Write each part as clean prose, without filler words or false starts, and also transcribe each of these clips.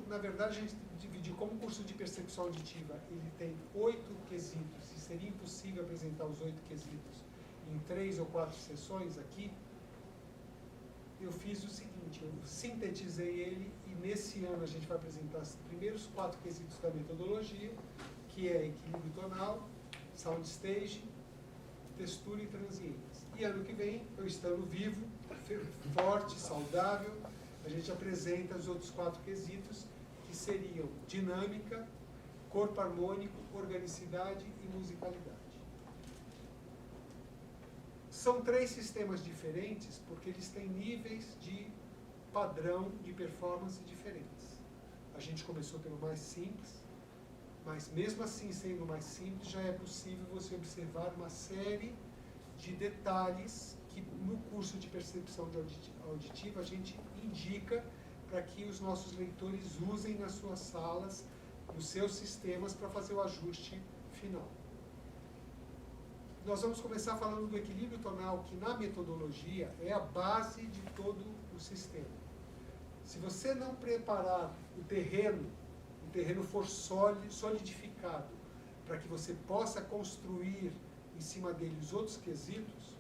na verdade, a gente dividiu como o curso de percepção auditiva, ele tem 8 quesitos, e seria impossível apresentar os 8 quesitos em 3 ou 4 sessões aqui. Eu fiz o seguinte, eu sintetizei ele, e nesse ano a gente vai apresentar os primeiros 4 quesitos da metodologia, que é equilíbrio tonal, soundstage, textura e transientes. E ano que vem, eu estando vivo, forte, saudável, a gente apresenta os outros 4 quesitos, que seriam dinâmica, corpo harmônico, organicidade e musicalidade. São 3 sistemas diferentes, porque eles têm níveis de padrão de performance diferentes. A gente começou pelo mais simples, mas mesmo assim, sendo mais simples, já é possível você observar uma série de detalhes que no curso de percepção auditiva a gente indica para que os nossos leitores usem nas suas salas, nos seus sistemas, para fazer o ajuste final. Nós vamos começar falando do equilíbrio tonal, que na metodologia é a base de todo o sistema. Se você não preparar o terreno for solidificado, para que você possa construir em cima dele os outros quesitos,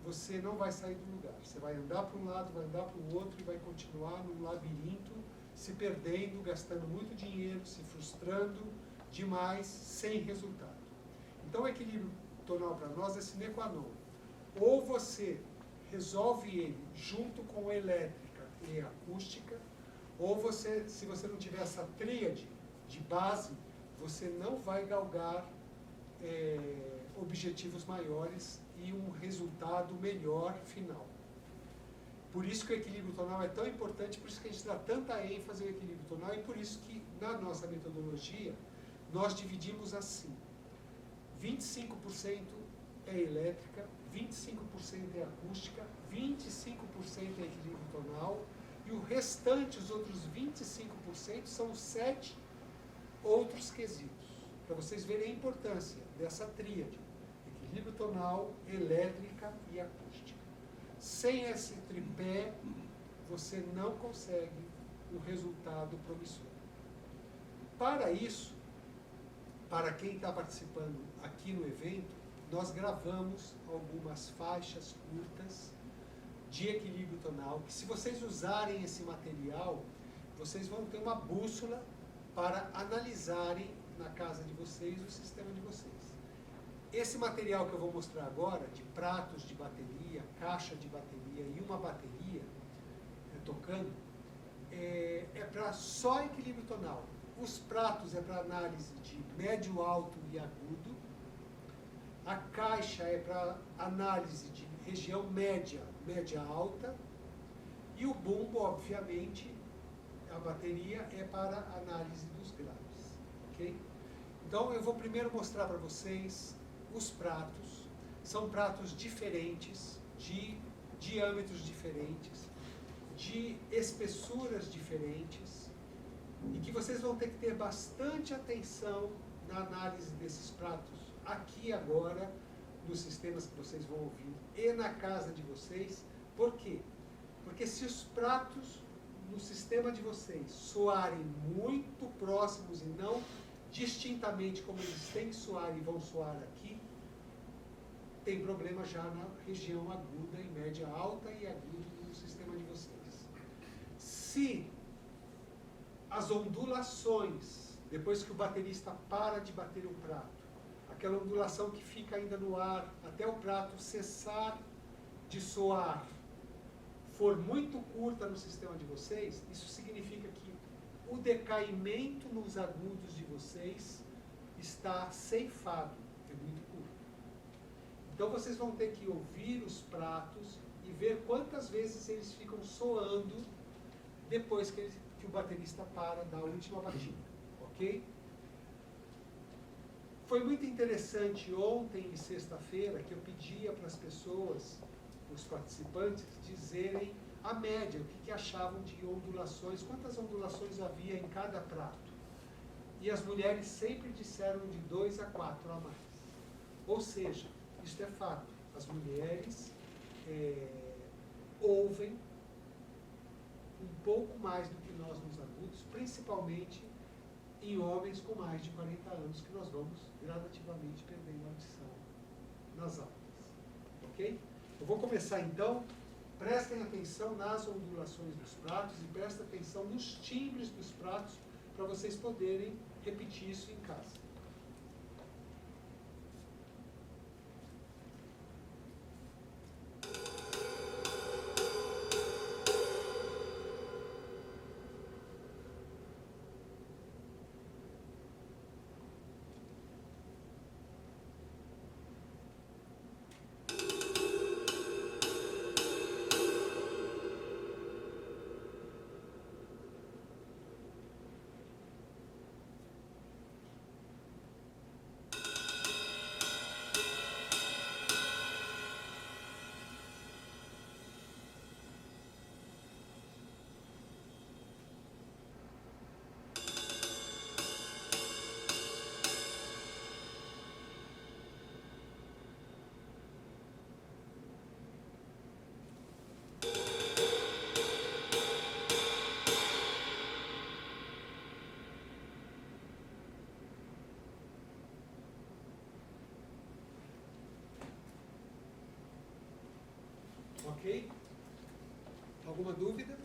você não vai sair do lugar. Você vai andar para um lado, vai andar para o outro e vai continuar num labirinto, se perdendo, gastando muito dinheiro, se frustrando demais, sem resultado. Então o equilíbrio tonal para nós é sine qua non. Ou você resolve ele junto com a elétrica e a acústica, ou você, se você não tiver essa tríade de base, você não vai galgar objetivos maiores e um resultado melhor final. Por isso que o equilíbrio tonal é tão importante, por isso que a gente dá tanta ênfase ao equilíbrio tonal, e por isso que na nossa metodologia nós dividimos assim: 25% é elétrica, 25% é acústica, 25% é equilíbrio tonal, e o restante, os outros 25%, são os 7 outros quesitos, para vocês verem a importância dessa tríade: equilíbrio tonal, elétrica e acústica. Sem esse tripé, você não consegue um resultado promissor. Para isso, para quem está participando aqui no evento, nós gravamos algumas faixas curtas de equilíbrio tonal, que se vocês usarem esse material, vocês vão ter uma bússola para analisarem na casa de vocês o sistema de vocês. Esse material que eu vou mostrar agora, de pratos de bateria, caixa de bateria e uma bateria tocando, é para só equilíbrio tonal. Os pratos é para análise de médio, alto e agudo. A caixa é para análise de região média, média alta. E o bumbo, obviamente, a bateria é para análise dos graves. Ok? Então eu vou primeiro mostrar para vocês os pratos. São pratos diferentes, de diâmetros diferentes, de espessuras diferentes, e que vocês vão ter que ter bastante atenção na análise desses pratos aqui agora, nos sistemas que vocês vão ouvir, e na casa de vocês. Por quê? Porque se os pratos no sistema de vocês soarem muito próximos e não distintamente como eles têm que soar e vão soar aqui, tem problema já na região aguda e média alta e aguda no sistema de vocês. Se as ondulações, depois que o baterista para de bater um prato, aquela ondulação que fica ainda no ar até o prato cessar de soar, for muito curta no sistema de vocês, isso significa que o decaimento nos agudos de vocês está ceifado, é muito curto. Então vocês vão ter que ouvir os pratos e ver quantas vezes eles ficam soando depois que o baterista para da última batida, ok? Foi muito interessante ontem e sexta-feira que eu pedia para as pessoas, os participantes, dizerem a média, o que achavam de ondulações, quantas ondulações havia em cada prato. E as mulheres sempre disseram de 2 a 4 a mais. Ou seja, isto é fato, as mulheres ouvem um pouco mais do que nós nos agudos, agudos, principalmente em homens com mais de 40 anos, que nós vamos gradativamente perdendo a audição nas altas. Ok? Eu vou começar então. Prestem atenção nas ondulações dos pratos e prestem atenção nos timbres dos pratos para vocês poderem repetir isso em casa. Ok? Alguma dúvida?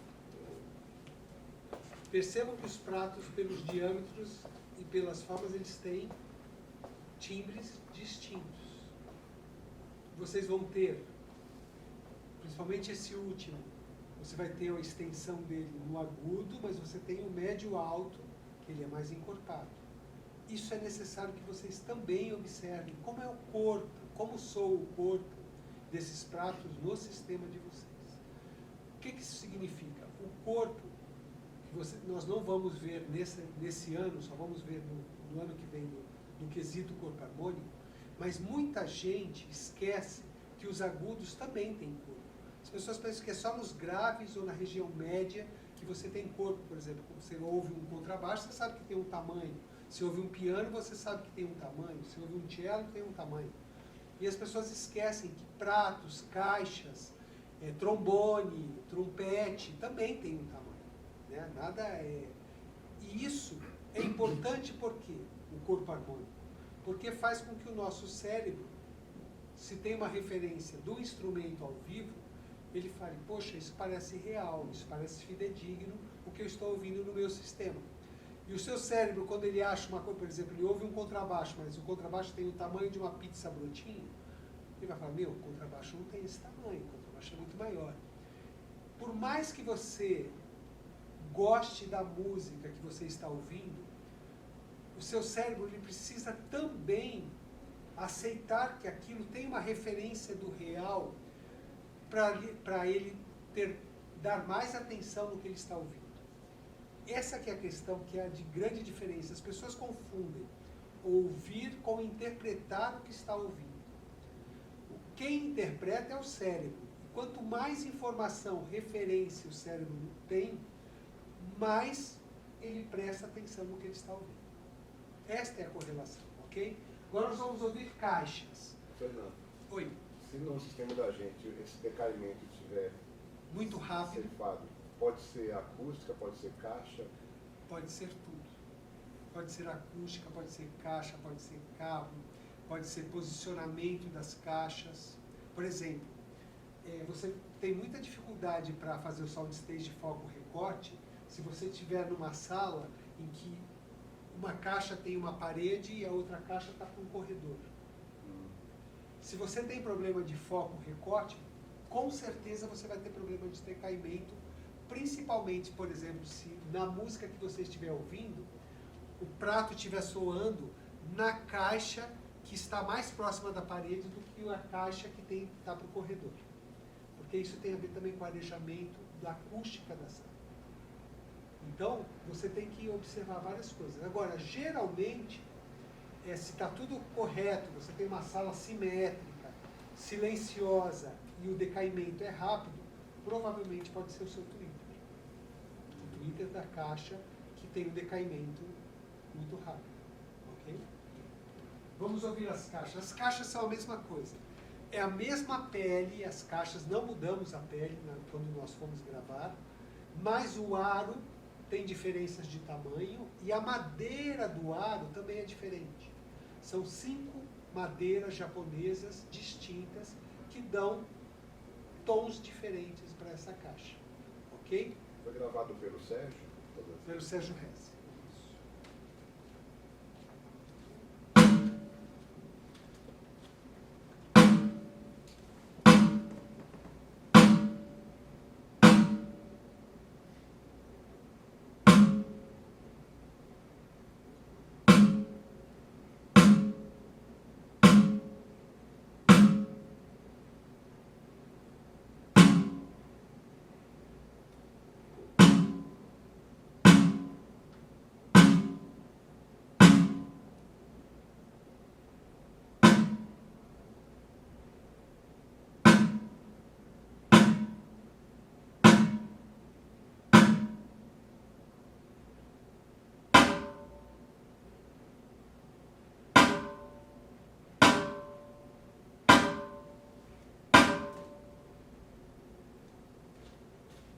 Percebam que os pratos, pelos diâmetros e pelas formas, eles têm timbres distintos. Vocês vão ter, principalmente esse último, você vai ter a extensão dele no agudo, mas você tem o médio alto, que ele é mais encorpado. Isso é necessário que vocês também observem como é o corpo, como soa o corpo desses pratos no sistema de vocês. O que isso significa? O corpo, que nós não vamos ver nesse ano, só vamos ver no ano que vem no quesito corpo harmônico, mas muita gente esquece que os agudos também têm corpo. As pessoas pensam que é só nos graves ou na região média que você tem corpo. Por exemplo, quando você ouve um contrabaixo, você sabe que tem um tamanho. Se ouve um piano, você sabe que tem um tamanho. Se ouve um cello, tem um tamanho. E as pessoas esquecem que pratos, caixas, trombone, trompete, também tem um tamanho. Né? Nada é... E isso é importante porque o corpo harmônico, porque faz com que o nosso cérebro, se tem uma referência do instrumento ao vivo, ele fale, poxa, isso parece real, isso parece fidedigno, o que eu estou ouvindo no meu sistema. E o seu cérebro, quando ele acha uma coisa, por exemplo, ele ouve um contrabaixo, mas o contrabaixo tem o tamanho de uma pizza brotinho, ele vai falar, meu, o contrabaixo não tem esse tamanho, o contrabaixo é muito maior. Por mais que você goste da música que você está ouvindo, o seu cérebro ele precisa também aceitar que aquilo tem uma referência do real para ele dar mais atenção no que ele está ouvindo. Essa que é a questão, que é a de grande diferença. As pessoas confundem ouvir com interpretar o que está ouvindo. Quem interpreta é o cérebro. Quanto mais informação, referência o cérebro tem, mais ele presta atenção no que ele está ouvindo. Esta é a correlação, ok? Agora nós vamos ouvir caixas. Fernando. Oi. Se no sistema da gente esse decaimento estiver muito rápido, cefado, pode ser acústica, pode ser caixa? Pode ser tudo. Pode ser acústica, pode ser caixa, pode ser cabo, pode ser posicionamento das caixas. Por exemplo, você tem muita dificuldade para fazer o soundstage de foco recorte se você estiver numa sala em que uma caixa tem uma parede e a outra caixa está com um corredor. Se você tem problema de foco recorte, com certeza você vai ter problema de decaimento, principalmente, por exemplo, se na música que você estiver ouvindo, o prato estiver soando na caixa que está mais próxima da parede do que a caixa que está para o corredor. Porque isso tem a ver também com o arejamento da acústica da sala. Então, você tem que observar várias coisas. Agora, geralmente, se está tudo correto, você tem uma sala simétrica, silenciosa e o decaimento é rápido, provavelmente pode ser o seu Twitter. O Twitter da caixa que tem um decaimento muito rápido. Ok? Vamos ouvir as caixas. As caixas são a mesma coisa. É a mesma pele, as caixas, não mudamos a pele quando nós fomos gravar, mas o aro tem diferenças de tamanho e a madeira do aro também é diferente. São 5 madeiras japonesas distintas que dão tons diferentes para essa caixa. Ok? Foi gravado pelo Sérgio? Pelo Sérgio Rez.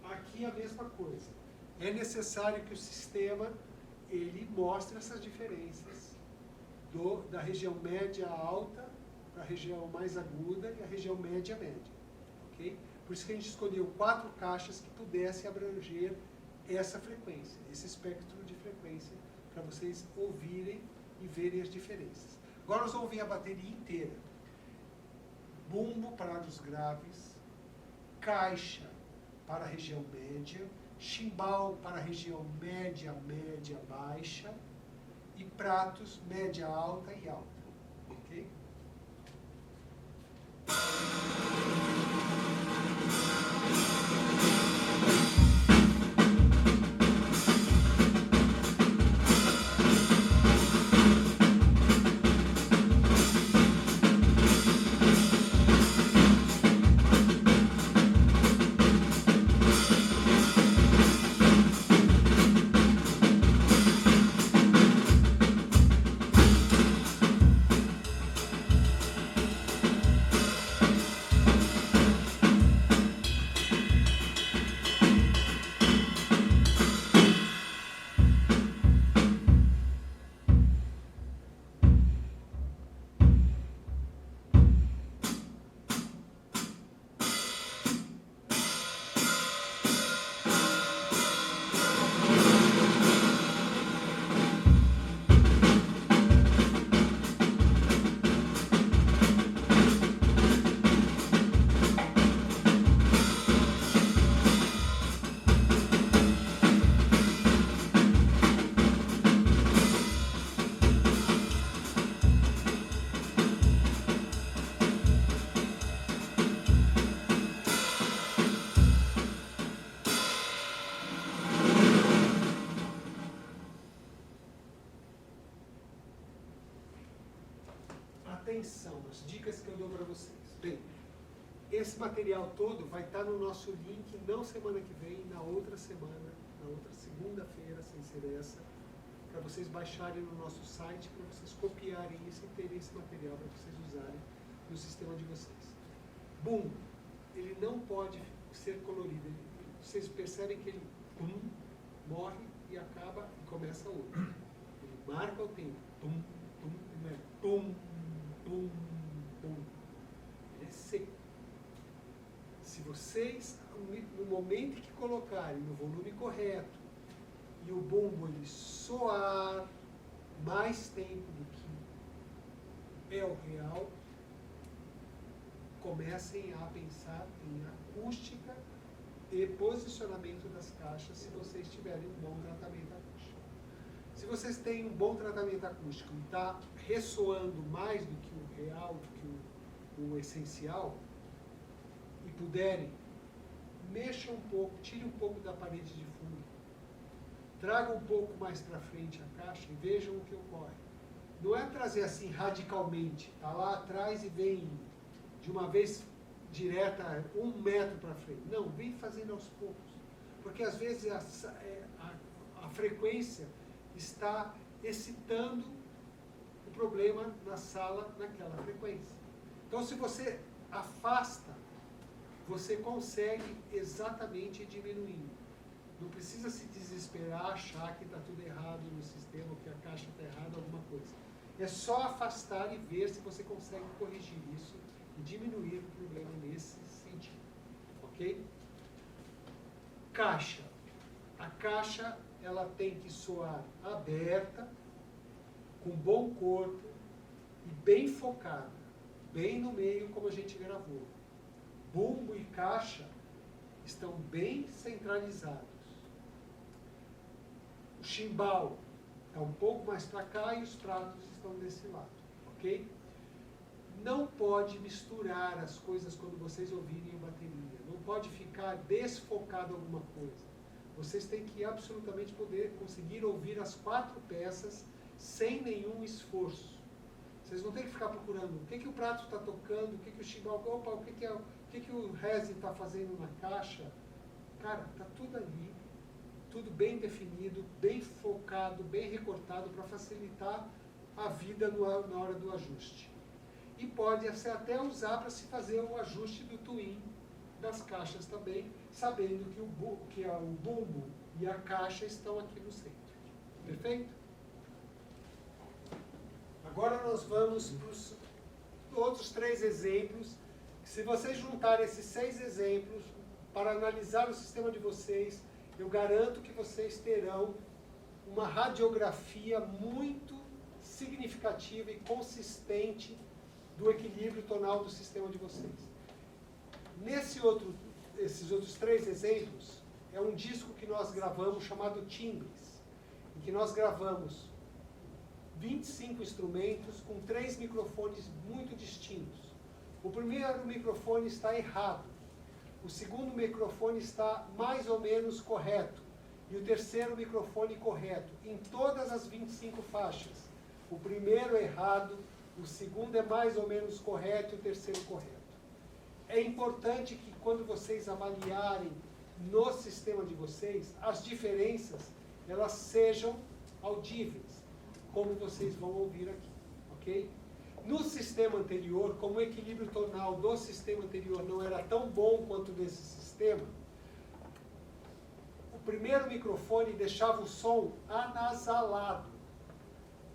Aqui a mesma coisa. É necessário que o sistema ele mostre essas diferenças da região média alta para a região mais aguda e a região média média. Okay? Por isso que a gente escolheu 4 caixas que pudessem abranger essa frequência, esse espectro de frequência, para vocês ouvirem e verem as diferenças. Agora nós vamos ouvir a bateria inteira. Bumbo para os graves, caixa para a região média, chimbal para a região média, média, baixa, e pratos média, alta e alta. Ok? Atenção, as dicas que eu dou para vocês. Bem, esse material todo vai estar no nosso link, não semana que vem, na outra semana, na outra segunda-feira, sem ser essa, para vocês baixarem no nosso site, para vocês copiarem isso e terem esse material para vocês usarem no sistema de vocês. Bum! Ele não pode ser colorido. Vocês percebem que ele morre e acaba e começa outro. Ele marca o tempo. Pum, pum, não é pum, pum, pum. Ele é seco. Se vocês, no momento que colocarem no volume correto e o bumbo ele soar mais tempo do que é o real, comecem a pensar em acústica e posicionamento das caixas se vocês tiverem um bom tratamento acústico. Se vocês têm um bom tratamento acústico e está ressoando mais do que o real, do que o essencial, e puderem, mexam um pouco, tire um pouco da parede de fundo, tragam um pouco mais para frente a caixa e vejam o que ocorre. Não é trazer assim radicalmente, está lá atrás e vem de uma vez direta 1 metro para frente. Não, vem fazendo aos poucos. Porque às vezes a frequência está excitando o problema na sala naquela frequência. Então se você afasta, você consegue exatamente ir diminuindo. Não precisa se desesperar, achar que está tudo errado no sistema, que a caixa está errada, alguma coisa. É só afastar e ver se você consegue corrigir isso e diminuir o problema nesse sentido. Ok? Caixa. A caixa, ela tem que soar aberta, com bom corpo e bem focada, bem no meio como a gente gravou. Bumbo e caixa estão bem centralizados. O chimbal está um pouco mais para cá e os pratos estão desse lado, ok? Não pode misturar as coisas quando vocês ouvirem a bateria. Não pode ficar desfocado alguma coisa. Vocês têm que absolutamente poder conseguir ouvir as 4 peças sem nenhum esforço. Vocês não têm que ficar procurando o que o prato está tocando, o que o chimbal, opa, o que o reze está fazendo na caixa. Cara, está tudo ali, tudo bem definido, bem focado, bem recortado para facilitar a vida na hora do ajuste. E pode até usar para se fazer o ajuste do twin das caixas também, sabendo que o bumbo e a caixa estão aqui no centro. Perfeito? Agora nós vamos para os outros 3 exemplos. Se vocês juntarem esses 6 exemplos para analisar o sistema de vocês, eu garanto que vocês terão uma radiografia muito significativa e consistente do equilíbrio tonal do sistema de vocês. Esses outros 3 exemplos, é um disco que nós gravamos chamado Timbres, em que nós gravamos 25 instrumentos com 3 microfones muito distintos. O primeiro microfone está errado, o segundo microfone está mais ou menos correto, e o terceiro microfone correto, em todas as 25 faixas. O primeiro é errado, o segundo é mais ou menos correto e o terceiro correto. É importante que quando vocês avaliarem no sistema de vocês, as diferenças, elas sejam audíveis, como vocês vão ouvir aqui, ok? No sistema anterior, como o equilíbrio tonal do sistema anterior não era tão bom quanto desse sistema, o primeiro microfone deixava o som anasalado,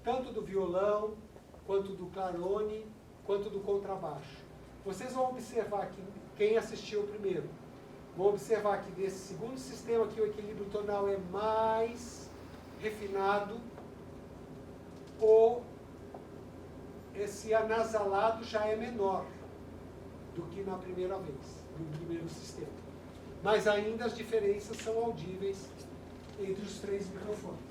tanto do violão, quanto do clarone, quanto do contrabaixo. Vocês vão observar que, quem assistiu o primeiro, vão observar que desse segundo sistema aqui o equilíbrio tonal é mais refinado, ou esse anasalado já é menor do que na primeira vez, no primeiro sistema. Mas ainda as diferenças são audíveis entre os 3 microfones.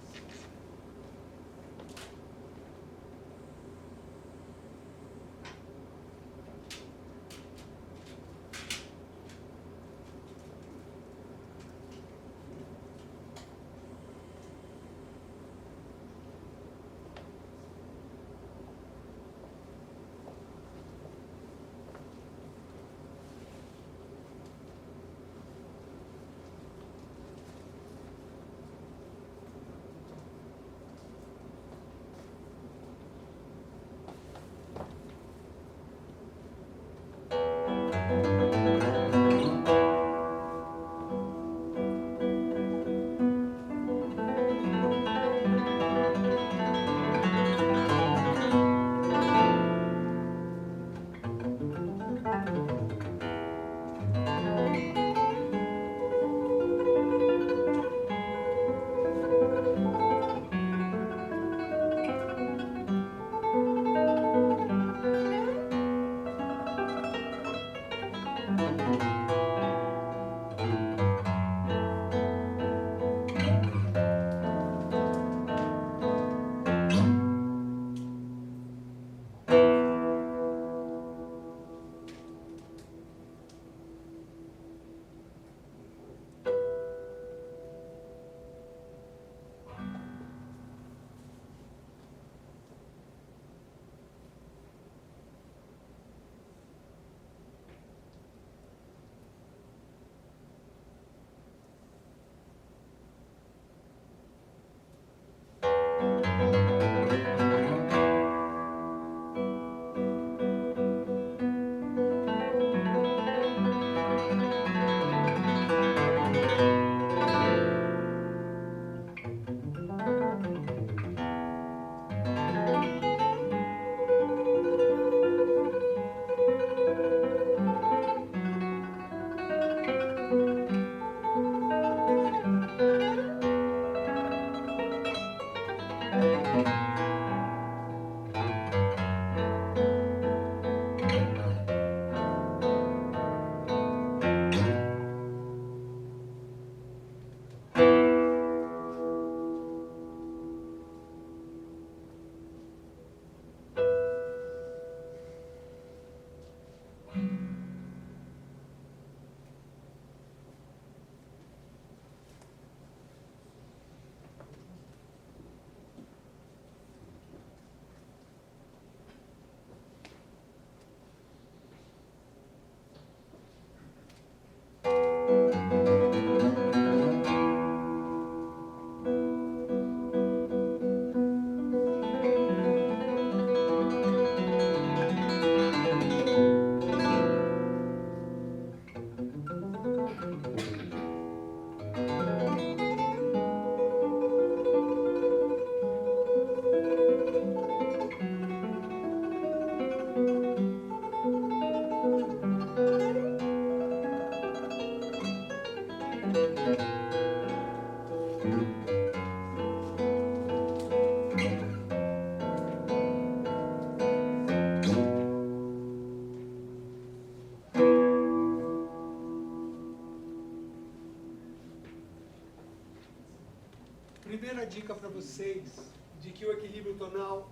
Primeira dica para vocês de que o equilíbrio tonal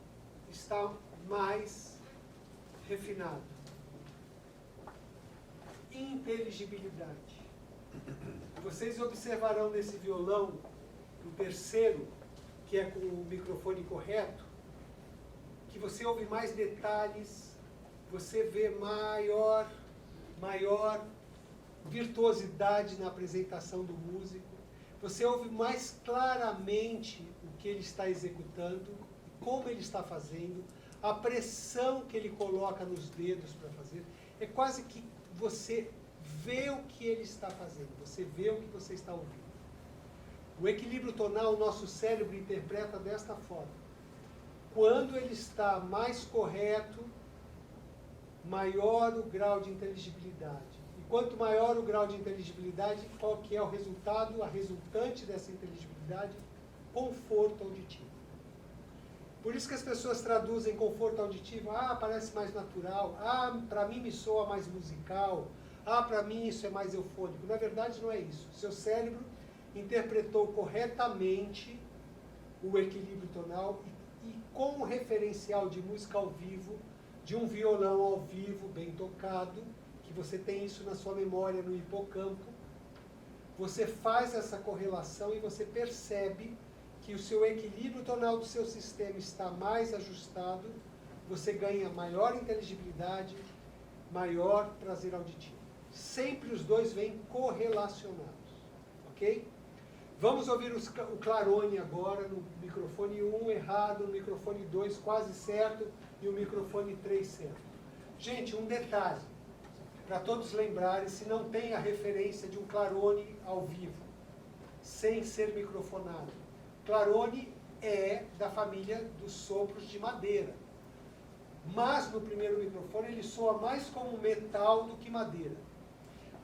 está mais refinado. Inteligibilidade. Vocês observarão nesse violão, o terceiro, que é com o microfone correto, que você ouve mais detalhes, você vê maior virtuosidade na apresentação do músico, você ouve mais claramente o que ele está executando, como ele está fazendo, a pressão que ele coloca nos dedos para fazer. É quase que você vê o que ele está fazendo, você vê o que você está ouvindo. O equilíbrio tonal, o nosso cérebro interpreta desta forma. Quando ele está mais correto, maior o grau de inteligibilidade. E quanto maior o grau de inteligibilidade, qual que é o resultado, a resultante dessa inteligibilidade? Conforto auditivo. Por isso que as pessoas traduzem conforto auditivo, parece mais natural, para mim me soa mais musical, para mim isso é mais eufônico. Na verdade não é isso. Seu cérebro interpretou corretamente o equilíbrio tonal e com o referencial de música ao vivo, de um violão ao vivo, bem tocado, que você tem isso na sua memória, no hipocampo, você faz essa correlação e você percebe que o seu equilíbrio tonal do seu sistema está mais ajustado, você ganha maior inteligibilidade, maior prazer auditivo. Sempre os dois vêm correlacionados, ok? Vamos ouvir o clarone agora, no microfone 1 errado, no microfone 2 quase certo e o microfone 3 certo. Gente, um detalhe, para todos lembrarem, se não tem a referência de um clarone ao vivo, sem ser microfonado. Clarone é da família dos sopros de madeira. Mas no primeiro microfone ele soa mais como metal do que madeira.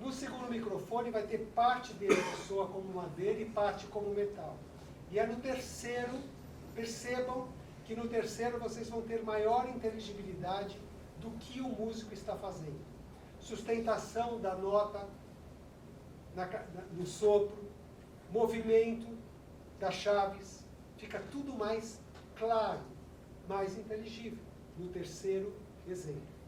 No segundo microfone vai ter parte dele que soa como madeira e parte como metal. E é no terceiro, percebam que no terceiro vocês vão ter maior inteligibilidade do que o músico está fazendo. Sustentação da nota no sopro, movimento das chaves, fica tudo mais claro, mais inteligível, no terceiro exemplo.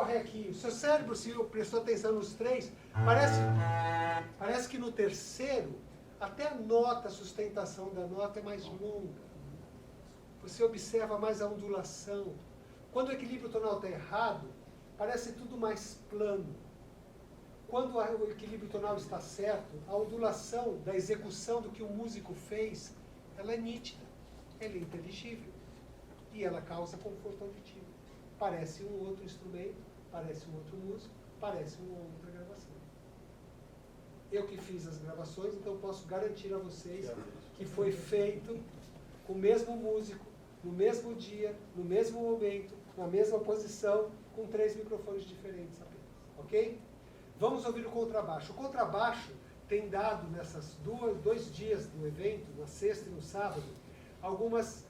Aqui, o seu cérebro, se prestou atenção nos três, parece que no terceiro, até a nota, a sustentação da nota é mais longa. Você observa mais a ondulação. Quando o equilíbrio tonal está errado, parece tudo mais plano. Quando o equilíbrio tonal está certo, a ondulação da execução do que o músico fez, ela é nítida, ela é inteligível e ela causa conforto auditivo. Parece um outro instrumento, parece um outro músico, parece uma outra gravação. Eu que fiz as gravações, então posso garantir a vocês que foi feito com o mesmo músico, no mesmo dia, no mesmo momento, na mesma posição, com 3 microfones diferentes apenas. Ok? Vamos ouvir o contrabaixo. O contrabaixo tem dado, nessas 2 dias do evento, na sexta e no sábado, algumas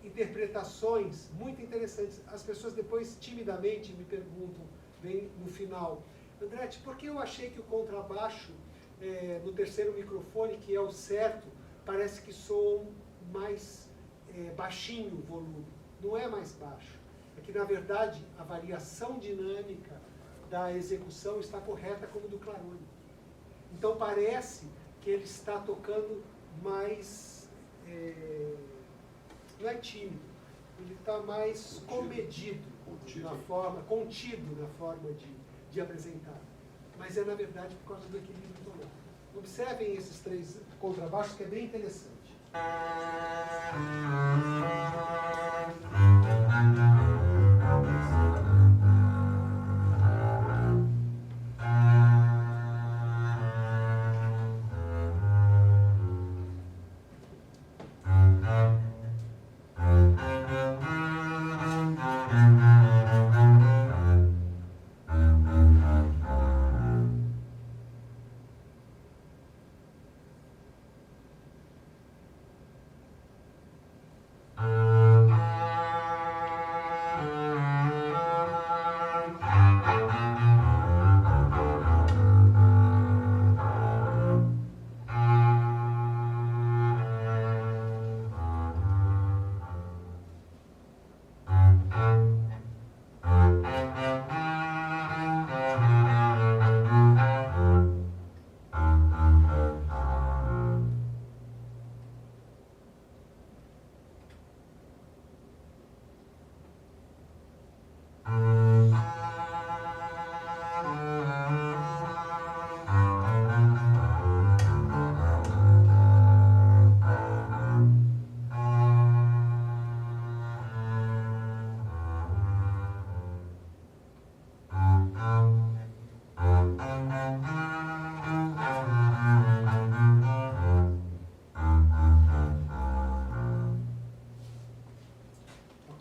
interpretações muito interessantes. As pessoas depois, timidamente, me perguntam, bem no final, Andretti, por que eu achei que o contrabaixo, no terceiro microfone, que é o certo, parece que soa mais baixinho o volume? Não é mais baixo. É que, na verdade, a variação dinâmica da execução está correta como do clarone. Então, parece que ele está tocando mais... não é tímido, ele está mais contido na forma de apresentar. Mas é, na verdade, por causa do equilíbrio tonal. Observem esses 3 contrabaixos, que é bem interessante.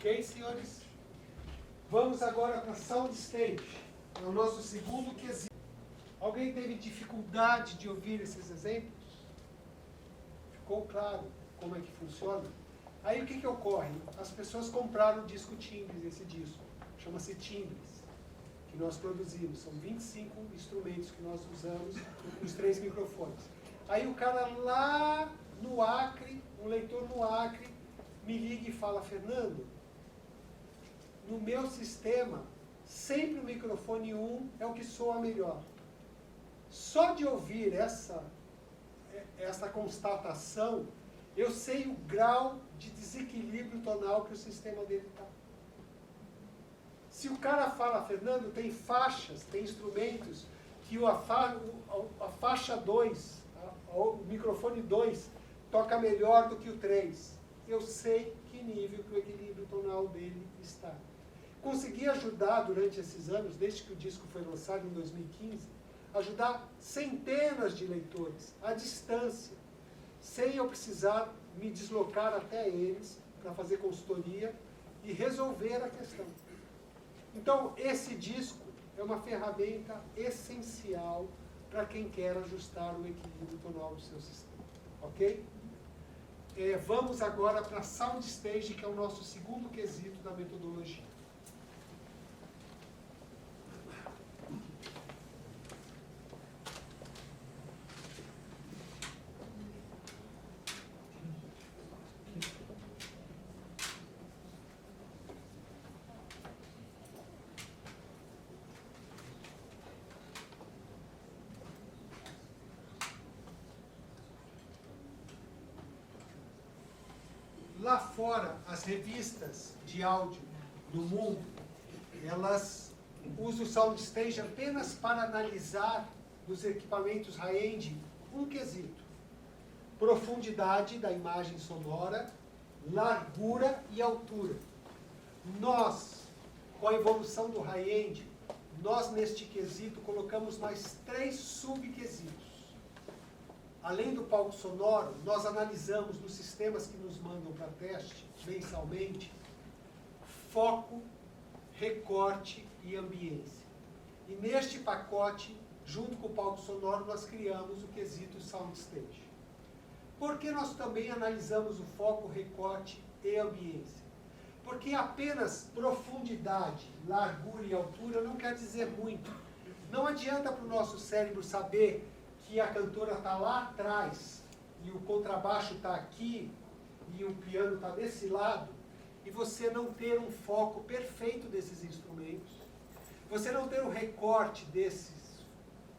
Ok, senhores? Vamos agora para a Soundstage. É o nosso segundo quesito. Alguém teve dificuldade de ouvir esses exemplos? Ficou claro como é que funciona? Aí o que ocorre? As pessoas compraram o disco Timbres, esse disco. Chama-se Timbres, que nós produzimos. São 25 instrumentos que nós usamos, os 3 microfones. Aí o cara lá no Acre, um leitor no Acre, me liga e fala, Fernando, no meu sistema, sempre o microfone 1 é o que soa melhor. Só de ouvir essa constatação, eu sei o grau de desequilíbrio tonal que o sistema dele está. Se o cara fala, Fernando, tem faixas, tem instrumentos que a faixa 2, o microfone 2, toca melhor do que o 3. Eu sei que nível que o equilíbrio tonal dele está. Consegui ajudar durante esses anos, desde que o disco foi lançado em 2015, ajudar centenas de leitores, à distância, sem eu precisar me deslocar até eles para fazer consultoria e resolver a questão. Então, esse disco é uma ferramenta essencial para quem quer ajustar o equilíbrio tonal do seu sistema. Ok? Vamos agora para a Soundstage, que é o nosso segundo quesito da metodologia. Lá fora, as revistas de áudio do mundo, elas usam o Soundstage apenas para analisar nos equipamentos high-end um quesito: profundidade da imagem sonora, largura e altura. Nós, com a evolução do high-end, nós neste quesito colocamos mais 3 subquesitos. além do palco sonoro, nós analisamos nos sistemas que nos mandam para teste, mensalmente, foco, recorte e ambiência. E neste pacote, junto com o palco sonoro, nós criamos o quesito Soundstage. Por que nós também analisamos o foco, recorte e ambiência? Porque apenas profundidade, largura e altura não quer dizer muito. Não adianta para o nosso cérebro saber que a cantora está lá atrás e o contrabaixo está aqui e o piano está desse lado e você não ter um foco perfeito desses instrumentos, você não ter um recorte desses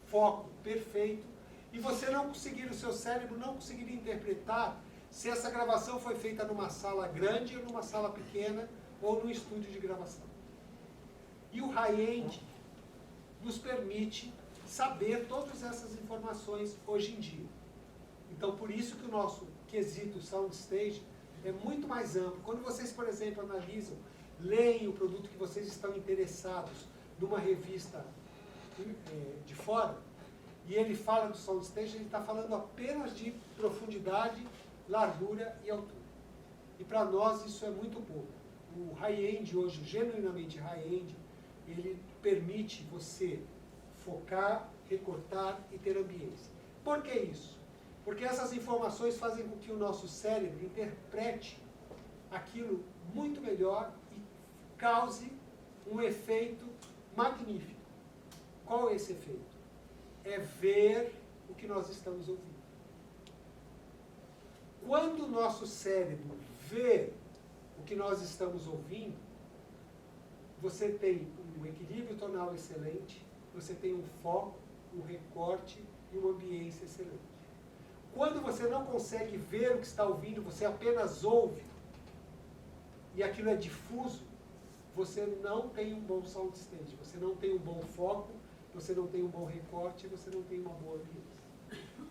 foco perfeito e você não conseguir, o seu cérebro não conseguir interpretar se essa gravação foi feita numa sala grande ou numa sala pequena ou no estúdio de gravação. E o high-end nos permite saber todas essas informações hoje em dia. Então, por isso que o nosso quesito Soundstage é muito mais amplo. Quando vocês, por exemplo, analisam, leem o produto que vocês estão interessados numa revista de fora, e ele fala do Soundstage, ele está falando apenas de profundidade, largura e altura. E para nós isso é muito pouco. O high-end hoje, genuinamente high-end, ele permite você focar, recortar e ter ambiência. Por que isso? Porque essas informações fazem com que o nosso cérebro interprete aquilo muito melhor e cause um efeito magnífico. Qual é esse efeito? É ver o que nós estamos ouvindo. Quando o nosso cérebro vê o que nós estamos ouvindo, você tem um equilíbrio tonal excelente, você tem um foco, um recorte e uma ambiência excelente. Quando você não consegue ver o que está ouvindo, você apenas ouve, e aquilo é difuso, você não tem um bom soundstage, você não tem um bom foco, você não tem um bom recorte, você não tem uma boa ambiência.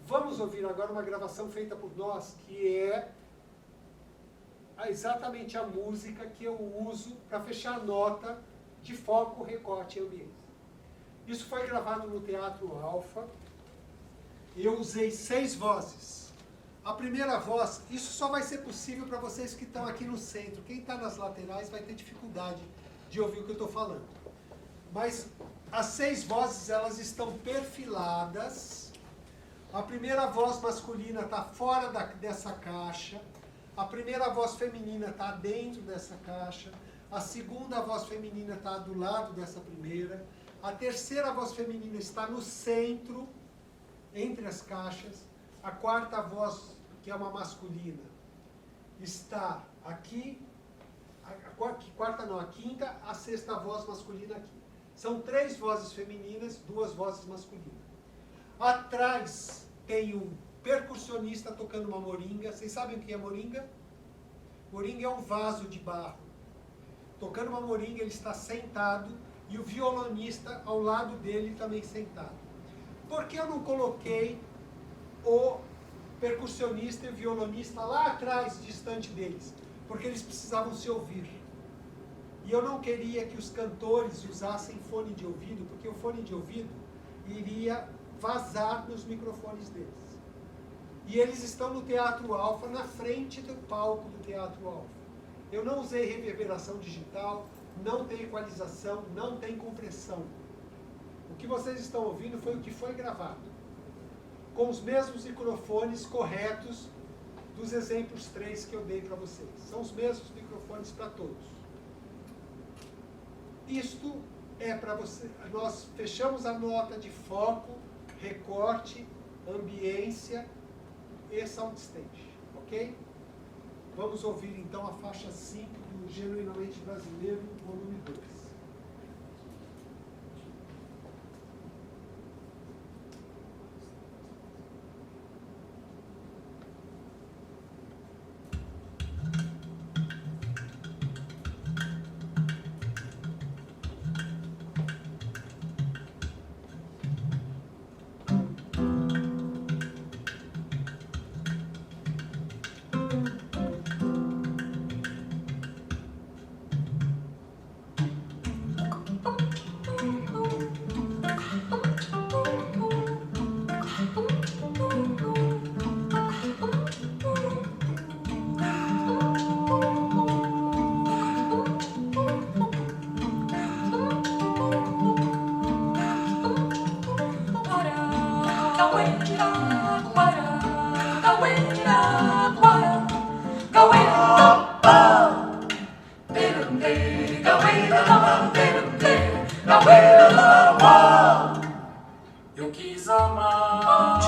Vamos ouvir agora uma gravação feita por nós, que é exatamente a música que eu uso para fechar a nota de foco, recorte e ambiência. Isso foi gravado no Teatro Alfa. Eu usei 6 vozes. A primeira voz, isso só vai ser possível para vocês que estão aqui no centro. Quem está nas laterais vai ter dificuldade de ouvir o que eu estou falando. Mas as 6 vozes, elas estão perfiladas. A primeira voz masculina está fora dessa caixa. A primeira voz feminina está dentro dessa caixa. A segunda voz feminina está do lado dessa primeira. A terceira voz feminina está no centro, entre as caixas. A quarta voz, que é uma masculina, está aqui. A quinta, a sexta voz masculina aqui. São 3 vozes femininas, 2 vozes masculinas. Atrás tem um percussionista tocando uma moringa. Vocês sabem o que é moringa? Moringa é um vaso de barro. Tocando uma moringa, ele está sentado e o violonista ao lado dele também sentado. Por que eu não coloquei o percussionista e o violonista lá atrás, distante deles? Porque eles precisavam se ouvir. E eu não queria que os cantores usassem fone de ouvido, porque o fone de ouvido iria vazar nos microfones deles. E eles estão no Teatro Alfa, na frente do palco do Teatro Alfa. Eu não usei reverberação digital, não tem equalização, não tem compressão. O que vocês estão ouvindo foi o que foi gravado, com os mesmos microfones corretos dos exemplos 3 que eu dei para vocês. São os mesmos microfones para todos. Isto é para você. Nós fechamos a nota de foco, recorte, ambiência e soundstage, ok? Vamos ouvir então a faixa 5 do Genuinamente Brasileiro, volume 2. Eu quis amar,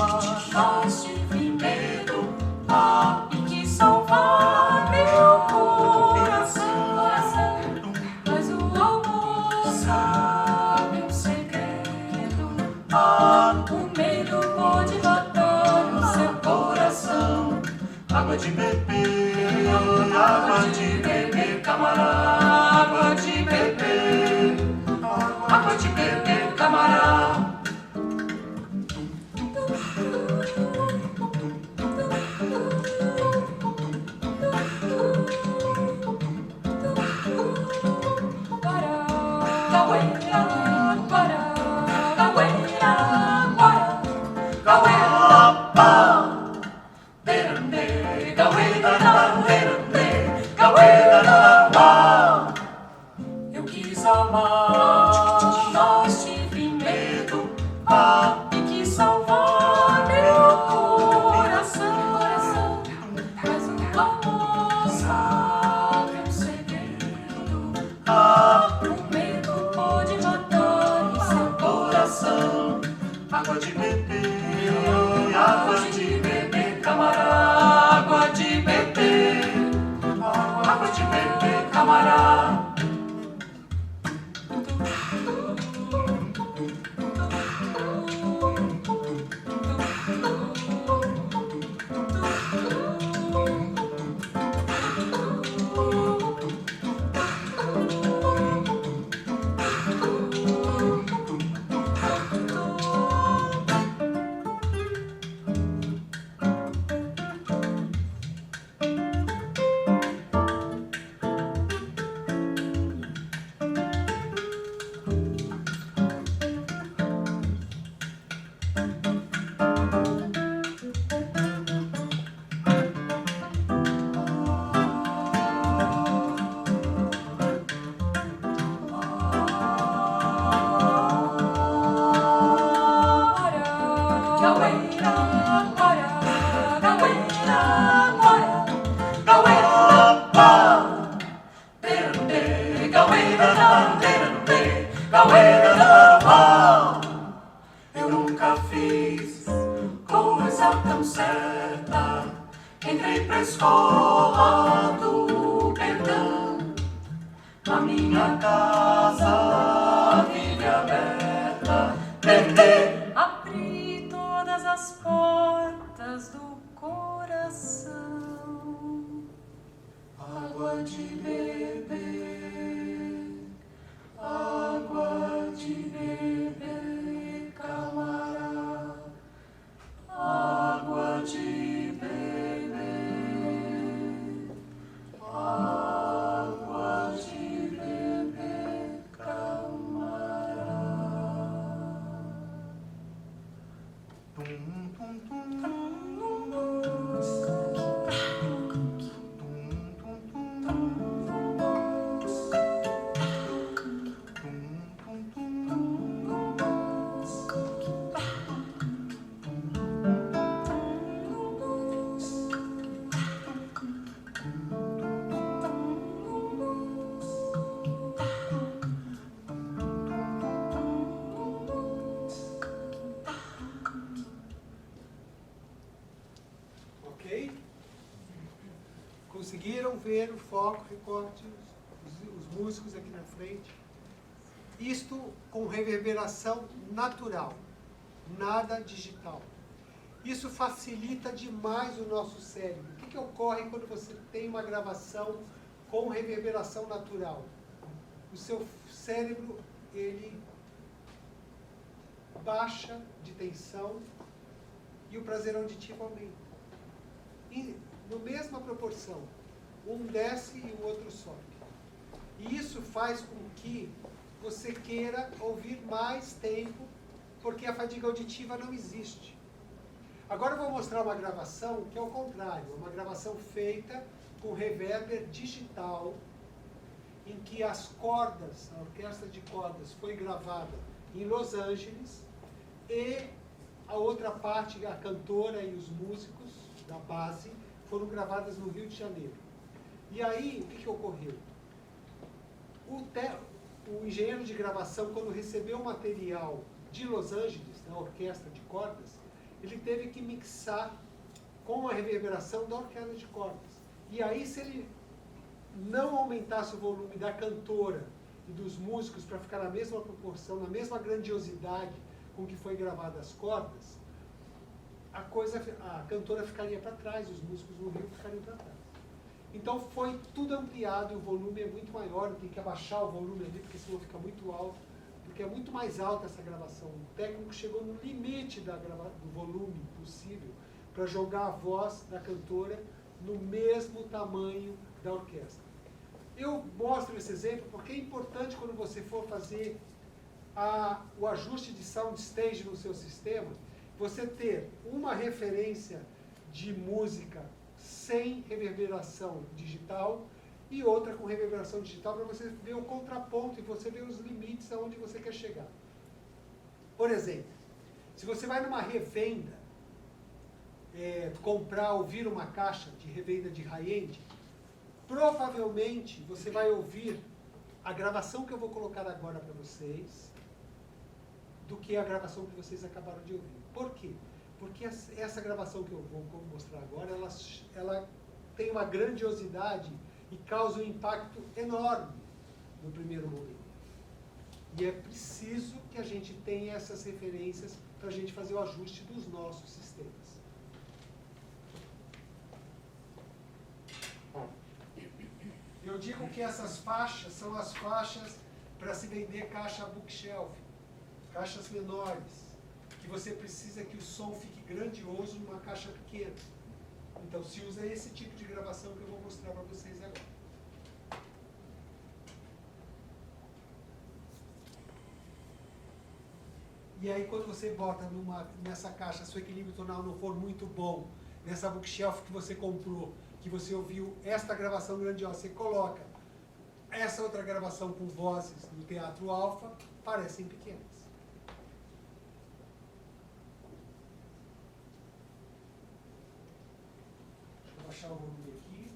mas tive medo, e quis salvar meu coração. Mas o amor sabe o segredo, o medo pode matar o seu coração. Água de beber, camarada. Água de beber, camarada. Eu quis amar, mas tive medo, e quis salvar meu coração. Mas o amor sabe o segredo, o medo pode matar o seu coração. Água de beber, camarada. Água de beber, camarada. Eu nunca fiz coisa tão certa. Entrei pra escola do perdão. A minha casa vive aberta. Abri todas as portas do coração. Água de beber, água de beber, camarada. Água de beber, água de beber, camarada. Ok? Conseguiram ver o foco, recorte, os músicos aqui na frente? Isto com reverberação natural, nada digital. Isso facilita demais o nosso cérebro. O que ocorre quando você tem uma gravação com reverberação natural? O seu cérebro, ele baixa de tensão e o prazer auditivo aumenta. E, na mesma proporção, um desce e o outro sobe. E isso faz com que você queira ouvir mais tempo, porque a fadiga auditiva não existe. Agora eu vou mostrar uma gravação que é o contrário, uma gravação feita com reverber digital, em que as cordas, a orquestra de cordas foi gravada em Los Angeles e a outra parte, a cantora e os músicos da base, foram gravadas no Rio de Janeiro. E aí, o que ocorreu? O engenheiro de gravação, quando recebeu o material de Los Angeles, da orquestra de cordas, ele teve que mixar com a reverberação da orquestra de cordas. E aí, se ele não aumentasse o volume da cantora e dos músicos para ficar na mesma proporção, na mesma grandiosidade com que foi gravada as cordas, a cantora ficaria para trás, os músicos no Rio ficariam para trás. Então foi tudo ampliado e o volume é muito maior, tem que abaixar o volume ali, porque senão fica muito alto, porque é muito mais alta essa gravação. O técnico chegou no limite do volume possível para jogar a voz da cantora no mesmo tamanho da orquestra. Eu mostro esse exemplo porque é importante quando você for fazer o ajuste de soundstage no seu sistema, você ter uma referência de música sem reverberação digital e outra com reverberação digital para você ver o contraponto e você ver os limites aonde você quer chegar. Por exemplo, se você vai numa revenda, ouvir uma caixa de revenda de high-end, provavelmente você vai ouvir a gravação que eu vou colocar agora para vocês do que a gravação que vocês acabaram de ouvir. Por quê? Porque essa gravação que eu vou mostrar agora, ela tem uma grandiosidade e causa um impacto enorme no primeiro momento. E é preciso que a gente tenha essas referências para a gente fazer o ajuste dos nossos sistemas. Eu digo que essas faixas são as faixas para se vender caixa bookshelf, caixas menores, que você precisa que o som fique grandioso numa caixa pequena. Então se usa esse tipo de gravação que eu vou mostrar para vocês agora. E aí quando você bota nessa caixa, se o equilíbrio tonal não for muito bom, nessa bookshelf que você comprou, que você ouviu esta gravação grandiosa, você coloca essa outra gravação com vozes do Teatro Alfa, parecem pequenas. Deixa eu baixar o volume aqui.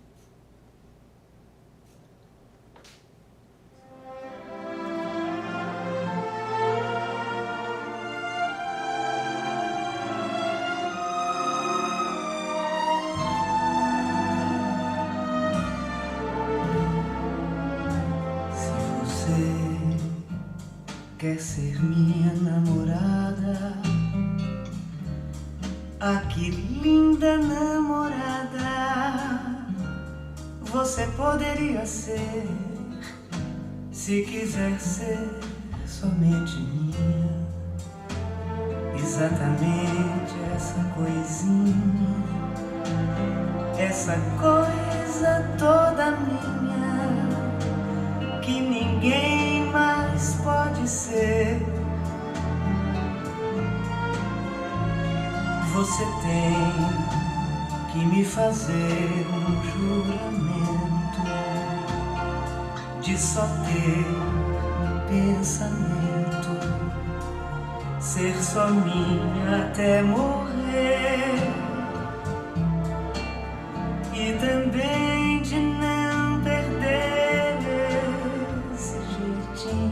Quer ser minha namorada? Ah, que linda namorada você poderia ser, se quiser ser somente minha. Exatamente essa coisinha, essa coisa toda minha, que ninguém mais pode ser. Você tem que me fazer um juramento de só ter no pensamento, ser só minha até morrer, e também de não perder esse jeitinho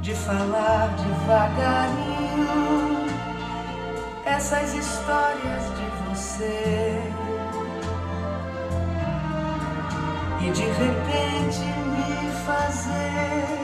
de falar devagarinho essas histórias de você, e de repente me fazer